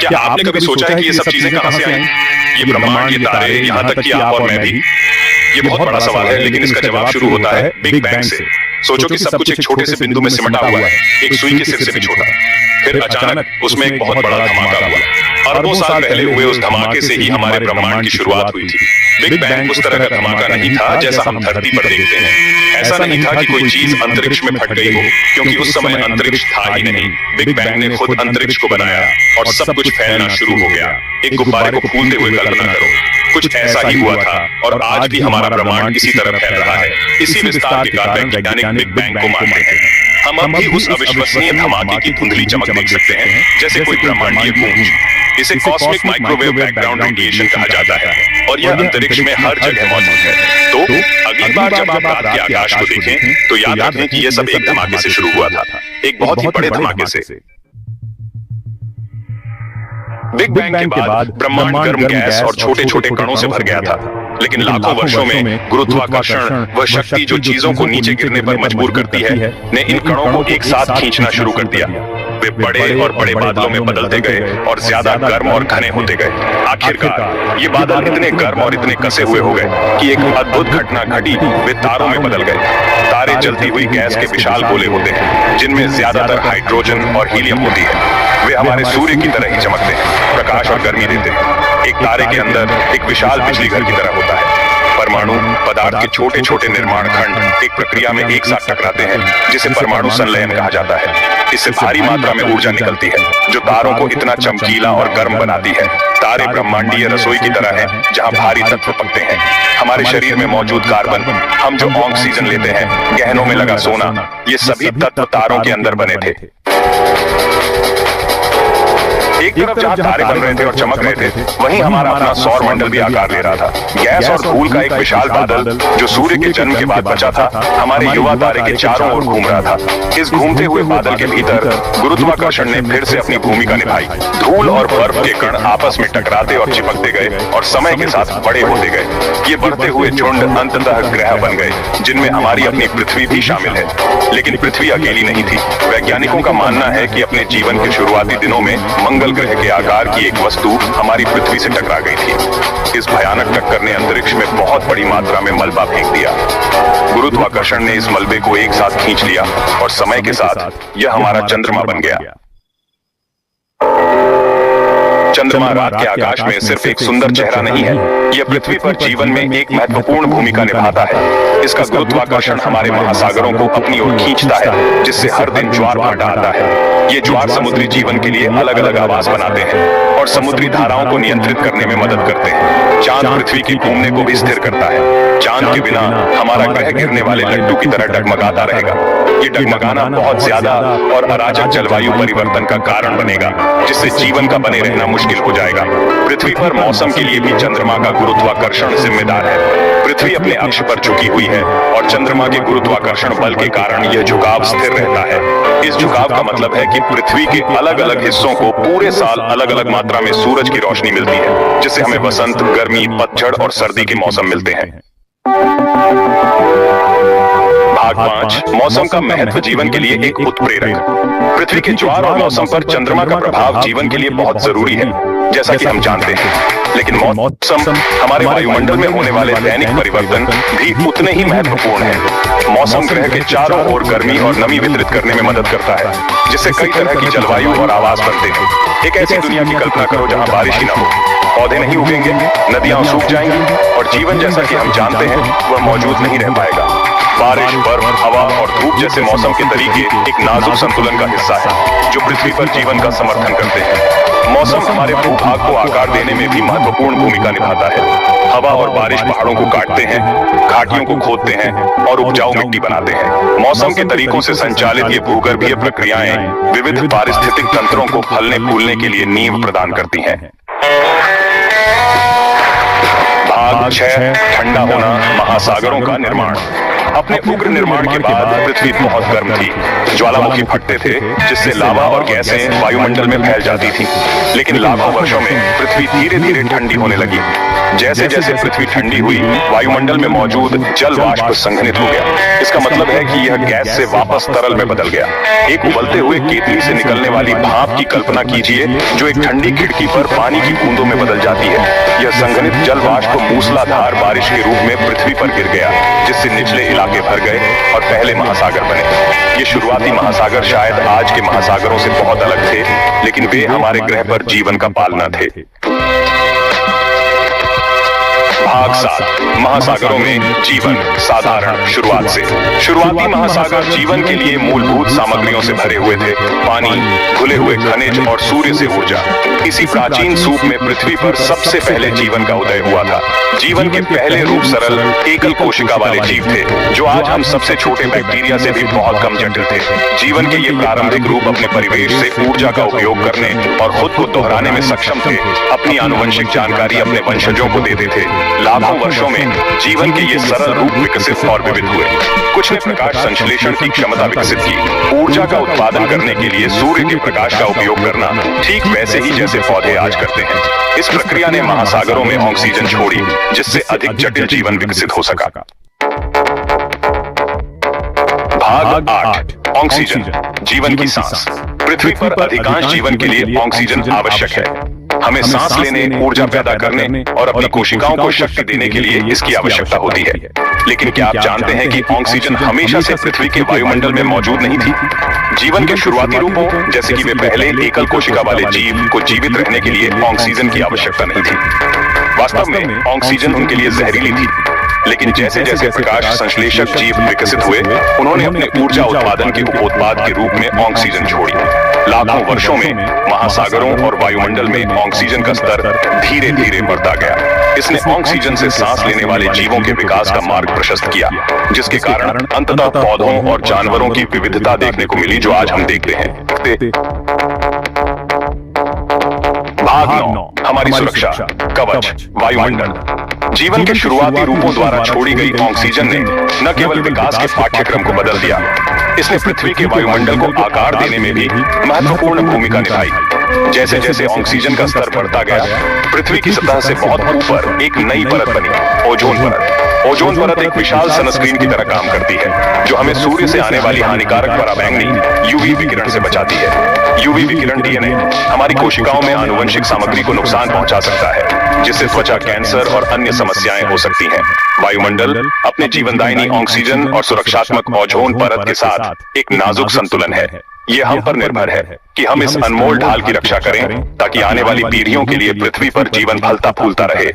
क्या आपने कभी सोचा है कि ये सब चीजें कहां से आई? ये ब्रह्मांड, ये तारे, यहाँ तक कि आप और मैं भी? ये बहुत बड़ा सवाल है, लेकिन इसका जवाब शुरू होता है बिग बैंग से। सोचो कि सब कुछ एक छोटे से बिंदु में सिमटा हुआ है, एक सुई के सिर से भी छोटा। फिर अचानक उसमें एक बहुत बड़ा धमाका हुआ। अरबों साल पहले हुए उस धमाके से ही हमारे ब्रह्मांड की शुरुआत हुई थी। बिग बैंग उस तरह का धमाका नहीं था जैसा हम धरती पर देखते हैं। ऐसा नहीं था कि कोई चीज अंतरिक्ष में फट गई हो, क्योंकि उस समय अंतरिक्ष था ही नहीं। बिग बैंग ने खुद अंतरिक्ष को बनाया और सब कुछ फैलना शुरू हो गया। एक गुब्बारे को फूलते हुए कल्पना करो, कुछ ऐसा ही हुआ था और आज भी हमारा ब्रह्मांड इसी तरह फैल रहा है। इसी विस्तार के कारण वैज्ञानिक बिग बैंग को मानते हैं। हम अब भी उस अविश्वसनीय धमाके की धुंधली चमक देख सकते हैं, जैसे कोई ब्रह्मांडीय गूंज। इसे कॉस्मिक माइक्रोवेव बैकग्राउंड रेडिएशन कहा जाता है और यह अंतरिक्ष में हर जगह मौजूद है। तो अगली बार जब आप रात के आकाश को देखें तो याद रखें कि यह सब एक धमाके से शुरू हुआ था, एक बहुत ही बड़े धमाके से। बिग बैंग के बाद ब्रह्मांड गर्म गैस और छोटे छोटे कणों से भर गया था, लेकिन लाखों वर्षों में गुरुत्वाकर्षण, वह शक्ति जो चीजों को नीचे गिरने पर मजबूर करती है, ने इन कणों को एक साथ खींचना शुरू कर दिया। वे बड़े और बड़े बादलों में बदलते गए और ज्यादा गर्म और घने होते गए। आखिरकार ये बादल इतने गर्म और इतने कसे हुए हो गए कि एक अद्भुत घटना घटी, वे तारों में बदल गए। तारे जलती हुई गैस के विशाल गोले होते हैं, जिनमें ज्यादातर हाइड्रोजन और हीलियम होती है। वे हमारे सूर्य की तरह ही चमकते हैं, प्रकाश और गर्मी देते हैं। एक तारे के अंदर एक विशाल बिजली घर की तरह होता है। परमाणु पदार्थ के छोटे छोटे निर्माण खंड एक प्रक्रिया में एक साथ टकराते हैं, जिसे परमाणु संलयन कहा जाता है। इससे भारी मात्रा में ऊर्जा निकलती है, जो तारों को इतना चमकीला और गर्म बनाती है। तारे ब्रह्मांडीय रसोई की तरह हैं, जहां भारी तत्व पकते हैं। हमारे शरीर में मौजूद कार्बन, हम जो ऑक्सीजन लेते हैं, गहनों में लगा सोना, ये सभी तत्व तारों के अंदर बने थे। एक तरफ जहां तारे बन रहे थे और चमक रहे थे, वहीं हमारा अपना सौर मंडल भी आकार ले रहा था। गैस और धूल का एक विशाल बादल जो सूर्य के जन्म के बाद बचा था, हमारे युवा तारे के चारों ओर घूम रहा था। इस घूमते हुए बादल के भीतर गुरुत्वाकर्षण ने फिर से अपनी भूमिका निभाई। धूल और बर्फ के कण आपस में टकराते और चिपकते गए और समय के साथ बड़े होते गए। ये बढ़ते हुए झुंड अंततः ग्रह बन गए, जिनमें हमारी अपनी पृथ्वी भी शामिल है। लेकिन पृथ्वी अकेली नहीं थी। वैज्ञानिकों का मानना है कि अपने जीवन के शुरुआती दिनों में मंगल ग्रह के आकार की एक वस्तु हमारी पृथ्वी से टकरा गई थी। इस भयानक टक्कर ने अंतरिक्ष में बहुत बड़ी मात्रा में मलबा फेंक दिया। गुरुत्वाकर्षण ने इस मलबे को एक साथ खींच लिया और समय के साथ यह हमारा चंद्रमा बन गया। चंद्रमा रात के आकाश में सिर्फ एक सुंदर चेहरा नहीं है, यह पृथ्वी पर जीवन में एक महत्वपूर्ण भूमिका निभाता है। इसका गुरुत्वाकर्षण हमारे महासागरों को अपनी ओर खींचता है, जिससे हर दिन ज्वार भर डालता है। ये ज्वार समुद्री जीवन के लिए अलग अलग आवास बनाते हैं और समुद्री धाराओं को नियंत्रित करने में मदद करते हैं। चांद पृथ्वी के घूमने को भी स्थिर करता है। चांद के बिना हमारा ग्रह गिरने वाले लड्डू की तरह डगमगाता रहेगा। ये डगमगाना बहुत ज्यादा और अराजक जलवायु परिवर्तन का कारण बनेगा, जिससे जीवन का बने रहना मुश्किल हो जाएगा। पृथ्वी पर मौसम के लिए भी चंद्रमा का गुरुत्वाकर्षण जिम्मेदार है। पृथ्वी अपने अक्ष पर झुकी हुई है और चंद्रमा के गुरुत्वाकर्षण बल के कारण यह झुकाव स्थिर रहता है। इस झुकाव का मतलब है कि पृथ्वी के अलग अलग हिस्सों को पूरे साल अलग अलग मात्रा में सूरज की रोशनी मिलती है, जिससे हमें बसंत, गर्मी, पतझड़ और सर्दी के मौसम मिलते हैं। भाग 5, मौसम का महत्व जीवन के लिए एक उत्प्रेरक। पृथ्वी के ज्वार और मौसम पर चंद्रमा का प्रभाव जीवन के लिए बहुत जरूरी है, जैसा कि हम जानते हैं। लेकिन मौसम हमारे वायुमंडल में होने वाले दैनिक परिवर्तन भी उतने ही महत्वपूर्ण हैं। मौसम ग्रह के चारों ओर गर्मी और नमी वितरित करने में मदद करता है, जिससे कई तरह की जलवायु और आवास बनते हैं। एक ऐसी दुनिया की कल्पना करो जहां बारिश ही न हो, पौधे नहीं उगेंगे, नदियां सूख जाएंगी और जीवन जैसा कि हम जानते हैं वह मौजूद नहीं रह पाएगा। बारिश, बर्फ, हवा और धूप जैसे मौसम के तरीके एक नाजुक संतुलन का हिस्सा है, जो पृथ्वी पर जीवन का समर्थन करते हैं। मौसम हमारे भूभाग को आकार देने में भी महत्वपूर्ण भूमिका निभाता है। हवा और बारिश पहाड़ों को काटते हैं, घाटियों को खोदते हैं और उपजाऊ मिट्टी बनाते हैं। मौसम के तरीकों से संचालित ये भूगर्भीय प्रक्रियाएं विविध पारिस्थितिक तंत्रों को फलने फूलने के लिए नींव प्रदान करती हैं। भाग 6, ठंडा होना, महासागरों का निर्माण। अपने उग्र निर्माण के बाद पृथ्वी बहुत गर्म थी। ज्वालामुखी फटते थे जिससे लावा और गैसें वायुमंडल में फैल जाती थीं। लेकिन लाखों वर्षों में पृथ्वी धीरे धीरे ठंडी होने लगी। जैसे जैसे पृथ्वी ठंडी हुई, वायुमंडल में मौजूद जल वाष्प संघनित हो गया। इसका मतलब है कि यह गैस से वापस तरल में बदल गया। एक उबलते हुए केतली से निकलने वाली भाप की कल्पना कीजिए जो एक ठंडी खिड़की पर पानी की बूंदों में बदल जाती है। यह संघनित जल वाष्प मूसलाधार बारिश के रूप में पृथ्वी पर गिर गया, जिससे निचले इलाके भर गए और पहले महासागर बने। ये शुरुआती महासागर शायद आज के महासागरों से बहुत अलग थे, लेकिन वे हमारे ग्रह पर जीवन का पालना थे। भाग 7, महासागरों में जीवन साधारण शुरुआत से। शुरुआती महासागर जीवन के लिए मूलभूत सामग्रियों से भरे हुए थे। पानी, घुले हुए खनिज और सूर्य से ऊर्जा। इसी प्राचीन सूप में पृथ्वी पर सबसे पहले जीवन का उदय हुआ था। जीवन के पहले रूप सरल एकल कोशिका वाले जीव थे, जो आज हम सबसे छोटे बैक्टीरिया से भी बहुत कम जटिल थे। जीवन के ये प्रारंभिक रूप अपने परिवेश से ऊर्जा का उपयोग करने और खुद को दोहराने में सक्षम थे। अपनी आनुवंशिक जानकारी अपने वंशजों को देते थे। लाखों वर्षों में जीवन के ये सरल रूप विकसित और विविध हुए। कुछ ने प्रकाश संश्लेषण की क्षमता विकसित की। ऊर्जा का उत्पादन करने के लिए सूर्य के प्रकाश का उपयोग करना, ठीक वैसे ही जैसे पौधे आज करते हैं। इस प्रक्रिया ने महासागरों में ऑक्सीजन छोड़ी, जिससे अधिक जटिल जीवन विकसित हो सका। भाग 8, ऑक्सीजन, जीवन की सांस। पृथ्वी पर अधिकांश जीवन के लिए ऑक्सीजन आवश्यक है। हमें सांस लेने, ऊर्जा पैदा करने और अपनी कोशिकाओं को शक्ति देने के लिए इसकी आवश्यकता होती है। लेकिन क्या आप जानते हैं कि ऑक्सीजन हमेशा से पृथ्वी के वायुमंडल में मौजूद नहीं थी? जीवन के शुरुआती रूपों, जैसे कि वे पहले एकल कोशिका वाले जीव को जीवित रहने के लिए ऑक्सीजन की आवश्यकता नहीं थी। वास्तव में ऑक्सीजन उनके लिए जहरीली थी। लेकिन जैसे जैसे प्रकाश संश्लेषक जीव विकसित हुए, उन्होंने अपने ऊर्जा उत्पादन के उपोत्पाद के रूप में ऑक्सीजन छोड़ी। लाखों वर्षों में महासागरों और वायुमंडल में ऑक्सीजन का स्तर धीरे धीरे बढ़ता गया। इसने ऑक्सीजन से सांस लेने वाले जीवों के विकास का मार्ग प्रशस्त किया, जिसके कारण अंततः पौधों और जानवरों की विविधता देखने को मिली जो आज हम देखते हैं। भाग 9, हमारी सुरक्षा, कवच, वायुमंडल। जीवन के शुरुआती रूपों द्वारा छोड़ी गई ऑक्सीजन ने न केवल विकास के पाठ्यक्रम को बदल दिया, इसने पृथ्वी के वायुमंडल को आकार देने में भी महत्वपूर्ण भूमिका निभाई। जैसे जैसे ऑक्सीजन का स्तर बढ़ता गया, पृथ्वी की सतह से बहुत ऊपर एक नई परत बनी, ओजोन परत। ओजोन परत एक विशाल सनस्क्रीन की तरह काम करती है, जो हमें सूर्य से आने वाली हानिकारक पराबैंगनी यूवी विकिरण से बचाती है। यूवी विकिरण डीएनए, हमारी कोशिकाओं में आनुवंशिक सामग्री को नुकसान पहुंचा सकता है, जिससे त्वचा कैंसर और अन्य समस्याएं हो सकती हैं। वायुमंडल अपने जीवनदायिनी ऑक्सीजन और सुरक्षात्मक ओजोन परत के साथ एक नाजुक संतुलन है। ये हम पर निर्भर है कि हम इस अनमोल ढाल की रक्षा करें, ताकि आने वाली पीढ़ियों के लिए पृथ्वी पर जीवन फलता फूलता रहे।